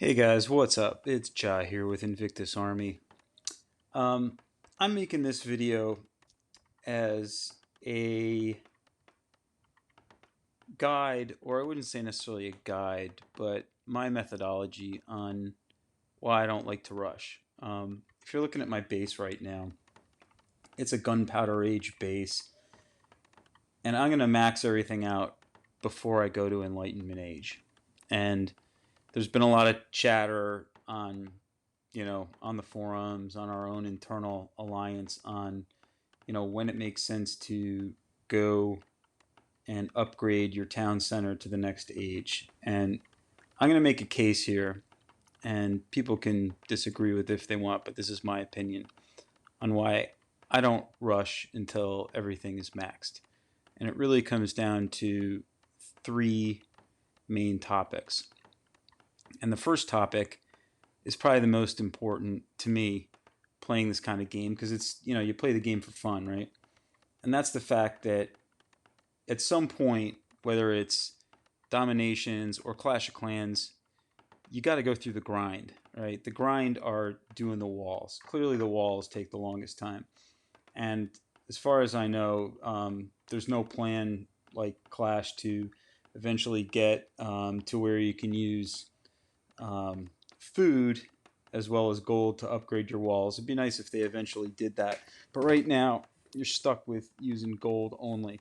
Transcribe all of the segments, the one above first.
Hey guys, what's up? It's Jai here with Invictus Army. Um, I'm making this video as a guide, or I wouldn't say necessarily a guide, but my methodology on why I don't like to rush. If you're looking at my base right now, it's a gunpowder age base, and I'm going to max everything out before I go to Enlightenment age. And there's been a lot of chatter on the forums, on our own internal alliance, on when it makes sense to go and upgrade your town center to the next age. And I'm going to make a case here, and people can disagree with it if they want, but this is my opinion on why I don't rush until everything is maxed. And it really comes down to three main topics. And the first topic is probably the most important to me playing this kind of game, because it's, you play the game for fun, right? And that's the fact that at some point, whether it's Dominations or Clash of Clans, you got to go through the grind, right? The grind are doing the walls. Clearly, the walls take the longest time. And as far as I know, there's no plan like Clash to eventually get to where you can use food as well as gold to upgrade your walls. It'd be nice if they eventually did that. But right now, you're stuck with using gold only.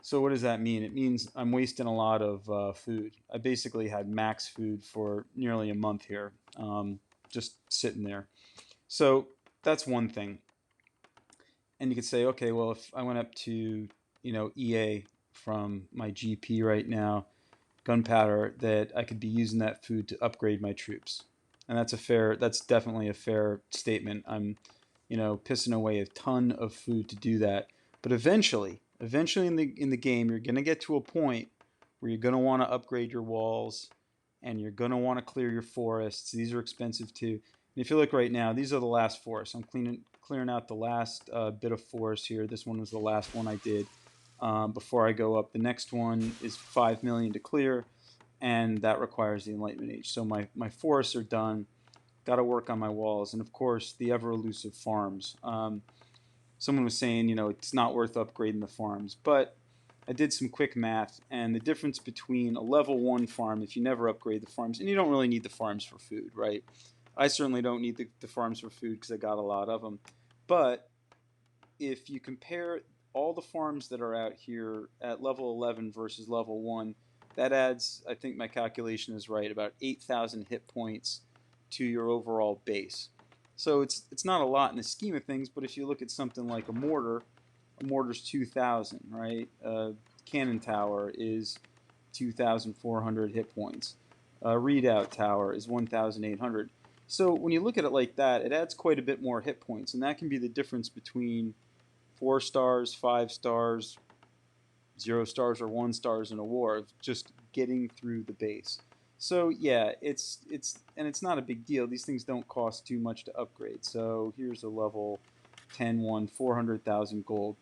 So what does that mean? It means I'm wasting a lot of food. I basically had max food for nearly a month here, just sitting there. So that's one thing. And you could say, okay, well, if I went up to EA from my GP right now, gunpowder, that I could be using that food to upgrade my troops. And that's definitely a fair statement. I'm, pissing away a ton of food to do that. But eventually in the game, you're gonna get to a point where you're gonna want to upgrade your walls, and you're gonna want to clear your forests. These are expensive too. And if you look right now, these are the last forests. I'm clearing out the last bit of forest here. This one was the last one I did before I go up. The next one is 5 million to clear, and that requires the Enlightenment Age. So my forests are done. Got to work on my walls, and of course the ever elusive farms. Someone was saying, it's not worth upgrading the farms, but I did some quick math, and the difference between a level 1 farm, if you never upgrade the farms, and you don't really need the farms for food, right? I certainly don't need the farms for food because I got a lot of them. But if you compare all the farms that are out here at level 11 versus level 1, that adds, I think my calculation is right, about 8,000 hit points to your overall base. So it's not a lot in the scheme of things, but if you look at something like a mortar's 2,000, right? Cannon tower is 2,400 hit points. A redoubt tower is 1,800. So when you look at it like that, it adds quite a bit more hit points, and that can be the difference between 4 stars, 5 stars, 0 stars, or 1 stars in a war of just getting through the base. So yeah, it's not a big deal. These things don't cost too much to upgrade. So here's a level 10 one, 400,000 gold.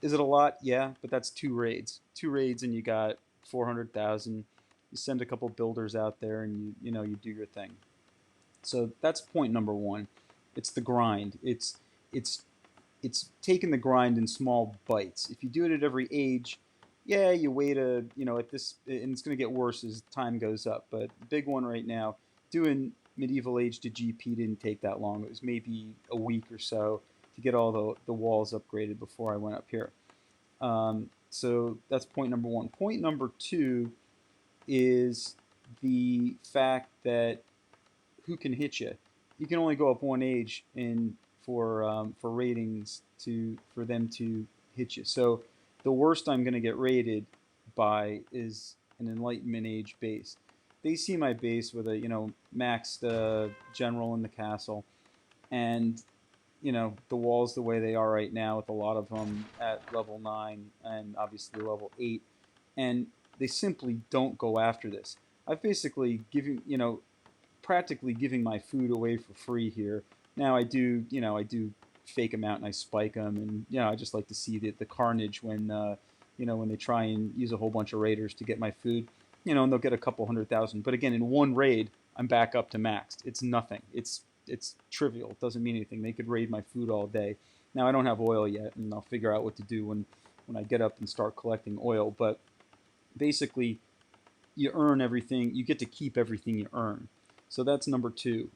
Is it a lot? Yeah, but that's 2 raids. 2 raids and you got 400,000. You send a couple builders out there and you do your thing. So that's point number one. It's the grind. It's taking the grind in small bites. If you do it at every age, yeah, you wait at this, and it's going to get worse as time goes up. But the big one right now, doing medieval age to GP didn't take that long. It was maybe a week or so to get all the walls upgraded before I went up here. So that's point number one. Point number two is the fact that who can hit you. You can only go up one age in for ratings to for them to hit you. So the worst I'm going to get rated by is an Enlightenment Age base. They see my base with a maxed general in the castle, and the walls the way they are right now, with a lot of them at level 9 and obviously level 8, and they simply don't go after this. I've basically given practically giving my food away for free here. Now I do fake them out and I spike them, and I just like to see the carnage when when they try and use a whole bunch of raiders to get my food. and they'll get a couple 100,000. But again, in one raid, I'm back up to maxed. It's nothing. It's trivial. It doesn't mean anything. They could raid my food all day. Now I don't have oil yet, and I'll figure out what to do when I get up and start collecting oil. But basically, you earn everything. You get to keep everything you earn. So that's number two.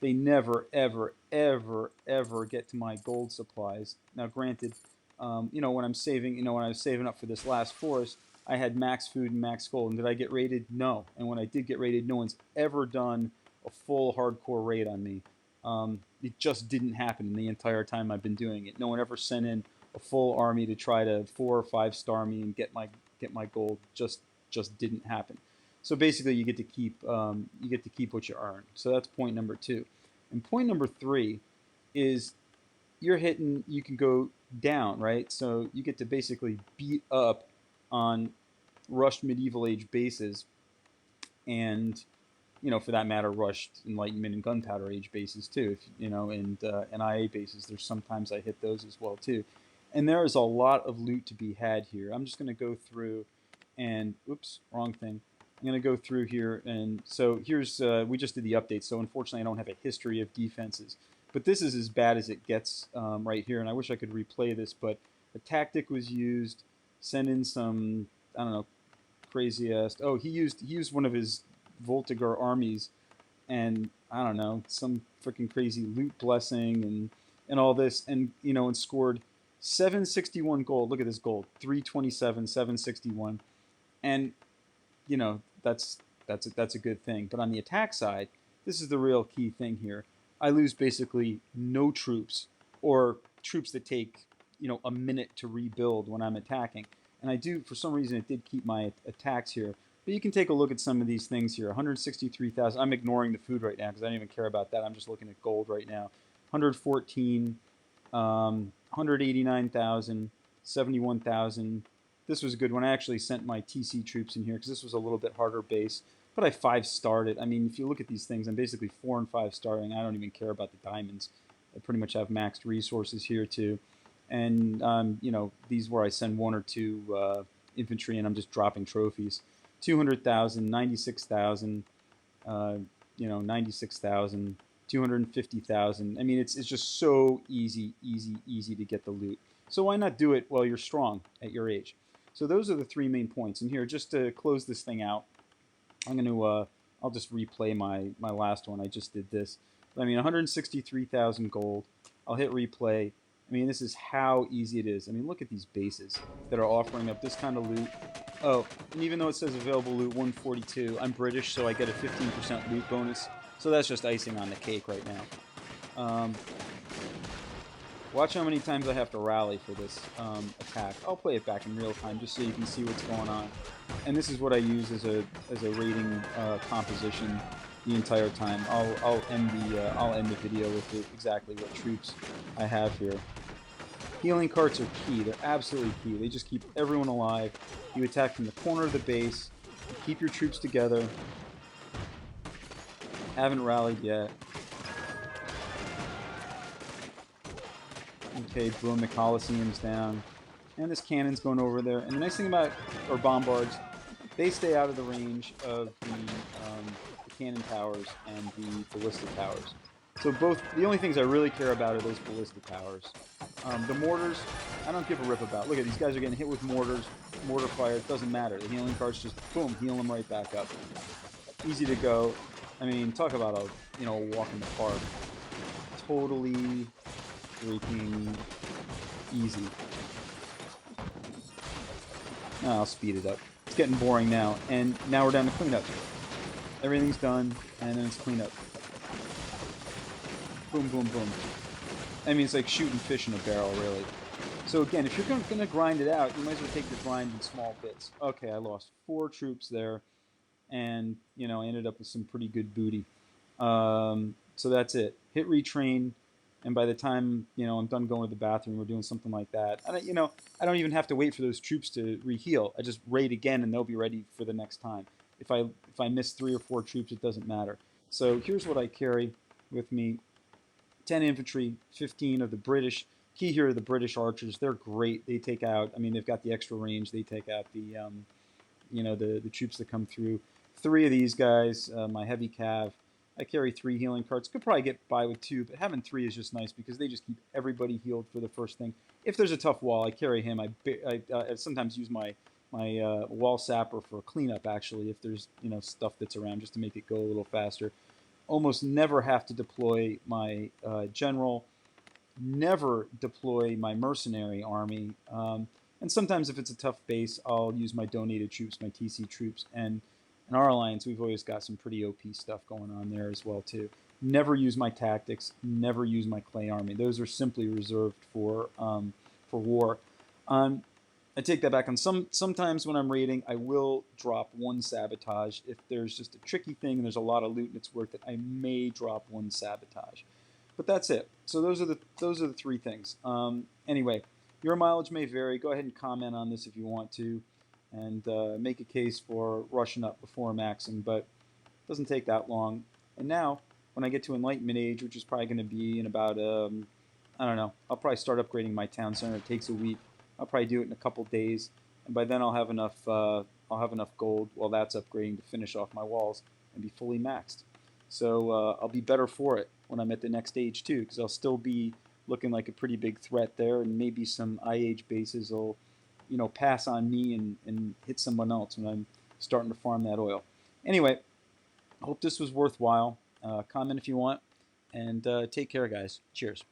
They never, ever, ever, ever get to my gold supplies. Now, granted, when I'm saving, when I was saving up for this last forest, I had max food and max gold. And did I get raided? No. And when I did get raided, no one's ever done a full hardcore raid on me. It just didn't happen in the entire time I've been doing it. No one ever sent in a full army to try to 4 or 5 star me and get my gold. Just didn't happen. So basically, you get to keep what you earn. So that's point number 2. And point number 3 is you can go down, right? So you get to basically beat up on rushed medieval age bases, and for that matter, rushed Enlightenment and Gunpowder Age bases too. And IA bases. There's sometimes I hit those as well too. And there is a lot of loot to be had here. I'm just going to go through and, oops, wrong thing. I'm going to go through here, and so here's, we just did the update, so unfortunately I don't have a history of defenses. But this is as bad as it gets right here, and I wish I could replay this, but a tactic was used, send in some, I don't know, crazy ass, oh, he used one of his Voltigar armies, and I don't know, some freaking crazy loot blessing and all this, and and scored 761 gold. Look at this gold, 327, 761, and that's a good thing. But on the attack side, this is the real key thing here. I lose basically no troops, or troops that take a minute to rebuild when I'm attacking. And I do, for some reason, it did keep my attacks here. But you can take a look at some of these things here. 163,000. I'm ignoring the food right now because I don't even care about that. I'm just looking at gold right now. 114, 189,000, 71,000. This was a good one. I actually sent my TC troops in here because this was a little bit harder base. But I 5-starred it. I mean, if you look at these things, I'm basically 4 and 5-starring. I don't even care about the diamonds. I pretty much have maxed resources here too. And, these where I send 1 or 2 infantry and I'm just dropping trophies. 200,000, 96,000, 96,000, 250,000. I mean, it's just so easy to get the loot. So why not do it while you're strong at your age? So those are the 3 main points. And here, just to close this thing out, I'm going to, I'll just replay my last one. I just did this. But, I mean, 163,000 gold. I'll hit replay. I mean, this is how easy it is. I mean, look at these bases that are offering up this kind of loot. Oh, and even though it says available loot 142, I'm British, so I get a 15% loot bonus. So that's just icing on the cake right now. Watch how many times I have to rally for this attack. I'll play it back in real time just so you can see what's going on. And this is what I use as a rating composition the entire time. I'll end the video with exactly what troops I have here. Healing carts are key. They're absolutely key. They just keep everyone alive. You attack from the corner of the base. You keep your troops together. Haven't rallied yet. Okay, boom, the Colosseum's down. And this cannon's going over there. And the nice thing about, or bombards, they stay out of the range of the cannon towers and the ballista towers. So the only things I really care about are those ballista towers. The mortars, I don't give a rip about. Look at these guys are getting hit with mortars, mortar fire, it doesn't matter. The healing carts just, boom, heal them right back up. Easy to go. I mean, talk about a walk in the park. Totally freaking easy. I'll speed it up. It's getting boring now, and now we're down to cleanup. Everything's done, and then it's cleanup. Boom, boom, boom. I mean, it's like shooting fish in a barrel, really. So again, if you're going to grind it out, you might as well take the grind in small bits. Okay, I lost 4 troops there, and, I ended up with some pretty good booty. So that's it. Hit retrain, and by the time, I'm done going to the bathroom or doing something like that, I don't even have to wait for those troops to reheal. I just raid again, and they'll be ready for the next time. If I miss 3 or 4 troops, it doesn't matter. So here's what I carry with me. 10 infantry, 15 of the British. Key here are the British archers. They're great. They take out, I mean, they've got the extra range. They take out the the troops that come through. 3 of these guys, my heavy cav. I carry 3 healing cards. Could probably get by with 2, but having 3 is just nice because they just keep everybody healed for the first thing. If there's a tough wall, I carry him. I sometimes use my wall sapper for cleanup, actually, if there's stuff that's around, just to make it go a little faster. Almost never have to deploy my general. Never deploy my mercenary army. And sometimes if it's a tough base, I'll use my donated troops, my TC troops. And in our alliance, we've always got some pretty OP stuff going on there as well, too. Never use my tactics. Never use my clay army. Those are simply reserved for war. I take that back. On sometimes when I'm raiding, I will drop 1 sabotage. If there's just a tricky thing and there's a lot of loot and it's worth it, I may drop 1 sabotage. But that's it. So those are the 3 things. Anyway, your mileage may vary. Go ahead and comment on this if you want to, and make a case for rushing up before maxing. But it doesn't take that long. And now, when I get to Enlightenment Age, which is probably going to be in about I don't know. I'll probably start upgrading my town center. It takes a week. I'll probably do it in a couple days, and by then I'll have enough. I'll have enough gold while that's upgrading to finish off my walls and be fully maxed. So I'll be better for it when I'm at the next age too, because I'll still be looking like a pretty big threat there, and maybe some IH bases will, pass on me and hit someone else when I'm starting to farm that oil. Anyway, I hope this was worthwhile. Comment if you want, and take care, guys. Cheers.